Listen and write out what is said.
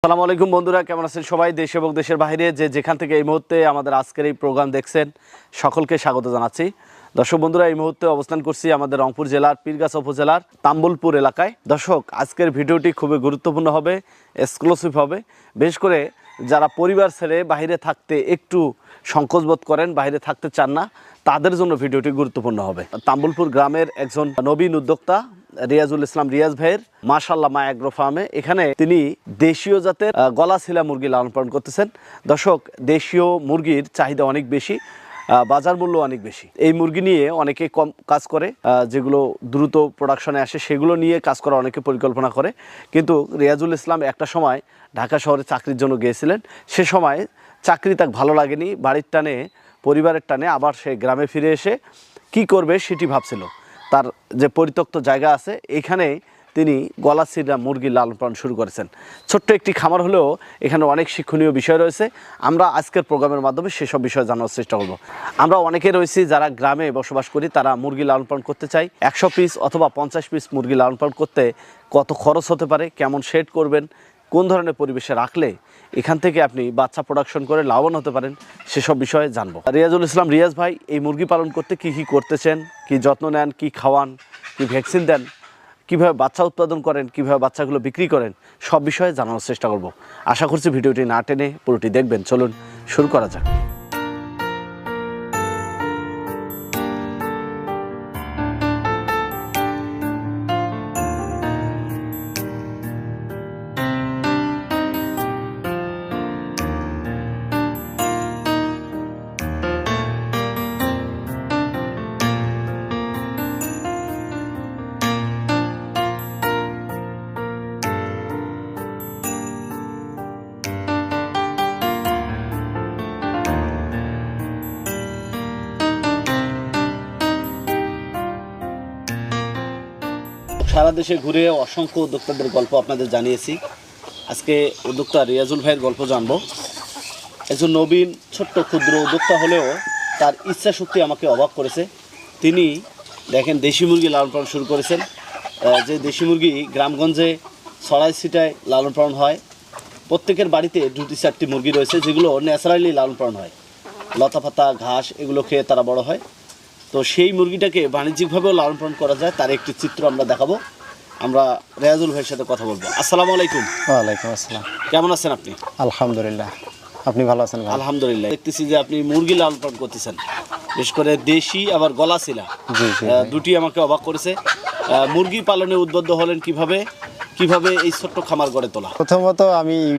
আসসালামু আলাইকুম বন্ধুরা, কেমন আছেন সবাই? দেশ এবং দেশের বাইরে যে যেখান থেকে এই মুহূর্তে আমাদের আজকের এই প্রোগ্রাম দেখছেন সকলকে স্বাগত জানাচ্ছি। দর্শক বন্ধুরা, এই মুহূর্তে অবস্থান করছি আমাদের রংপুর জেলার পীরগাছা উপজেলার তাম্বুলপুর এলাকায়। দর্শক, আজকের ভিডিওটি খুবই গুরুত্বপূর্ণ হবে, এক্সক্লুসিভ হবে। বিশেষ করে যারা পরিবার ছেড়ে বাইরে থাকতে একটু সংকোচবোধ করেন, বাইরে থাকতে চান না, তাদের জন্য ভিডিওটি গুরুত্বপূর্ণ হবে। তাম্বুলপুর গ্রামের একজন নবীন উদ্যোক্তা রিয়াজুল ইসলাম রিয়াজ ভাইয়ের মাশাআল্লাহ মা অ্যাগ্রো ফার্মে এখানে তিনি দেশীয় জাতের গলাশিলা মুরগি লালন পালন করতেছেন। দর্শক, দেশীয় মুরগির চাহিদা অনেক বেশি, বাজার মূল্য অনেক বেশি। এই মুরগি নিয়ে অনেকে কম কাজ করে, যেগুলো দ্রুত প্রোডাকশনে আসে সেগুলো নিয়ে কাজ করা অনেকে পরিকল্পনা করে। কিন্তু রিয়াজুল ইসলাম একটা সময় ঢাকা শহরে চাকরির জন্য গিয়েছিলেন। সে সময় চাকরি তাকে ভালো লাগেনি, বাড়ির টানে পরিবারের টানে আবার সে গ্রামে ফিরে এসে কি করবে সেটি ভাবছিল। তার যে পরিত্যক্ত জায়গা আছে এখানে তিনি গলাশিলা মুরগি লালন পালন শুরু করেছেন। ছোট্ট একটি খামার হলেও এখানে অনেক শিক্ষণীয় বিষয় রয়েছে। আমরা আজকের প্রোগ্রামের মাধ্যমে সেসব বিষয় জানার চেষ্টা করব। আমরা অনেকে রয়েছি যারা গ্রামে বসবাস করি, তারা মুরগি লালন পালন করতে চাই। 100 পিস অথবা 50 পিস মুরগি লালন পালন করতে কত খরচ হতে পারে, কেমন শেড করবেন, কোন ধরনের পরিবেশে রাখলে এখান থেকে আপনি বাচ্চা প্রোডাকশন করে লাভবান হতে পারেন, সেসব বিষয়ে জানবো। রিয়াজুল ইসলাম রিয়াজ ভাই এই মুরগি পালন করতে কি কি করতেছেন, কি যত্ন নেন, কি খাওয়ান, কি ভ্যাকসিন দেন, কীভাবে বাচ্চা উৎপাদন করেন, কীভাবে বাচ্চাগুলো বিক্রি করেন, সব বিষয়ে জানানোর চেষ্টা করব। আশা করছি ভিডিওটি না টেনে পুরোটি দেখবেন। চলুন শুরু করা যাক। সারা দেশে ঘুরে অসংখ্য উদ্যোক্তাদের গল্প আপনাদের জানিয়েছি। আজকে উদ্যোক্তা রিয়াজুল ভাইয়ের গল্প জানবো। একজন নবীন ছোট্ট ক্ষুদ্র উদ্যোক্তা হলেও তার ইচ্ছা শক্তি আমাকে অবাক করেছে। তিনি দেখেন দেশি মুরগি লালন পালন শুরু করেছেন। যে দেশি মুরগি গ্রামগঞ্জে ছড়াই ছিটায় লালন পালন হয়। প্রত্যেকের বাড়িতে 2-4টি মুরগি রয়েছে যেগুলো ন্যাচারালি লালন পালন হয়। লতা পাতা ঘাস এগুলো খেয়ে তারা বড় হয়। তো সেই মুরগিটাকে বাণিজ্যিকভাবেও লালন পালন করা যায়, তার একটি চিত্র আমরা দেখাবো। আমরা রিয়াজুল ভাইয়ের সাথে কথা বলবো। আসসালামু আলাইকুম। ওয়ালাইকুম আসসালাম। কেমন আছেন আপনি? আলহামদুলিল্লাহ, আপনি ভালো আছেন? আলহামদুলিল্লাহ। দেখতেছি যে আপনি মুরগি লালন পালন করতেছেন, বিশেষ করে দেশি আবার গলাশিলা, দুটি আমাকে অবাক করেছে। মুরগি পালনে উদ্বুদ্ধ হলেন কিভাবে, কিভাবে এই ছোট্ট খামার গড়ে তোলা? প্রথমত আমি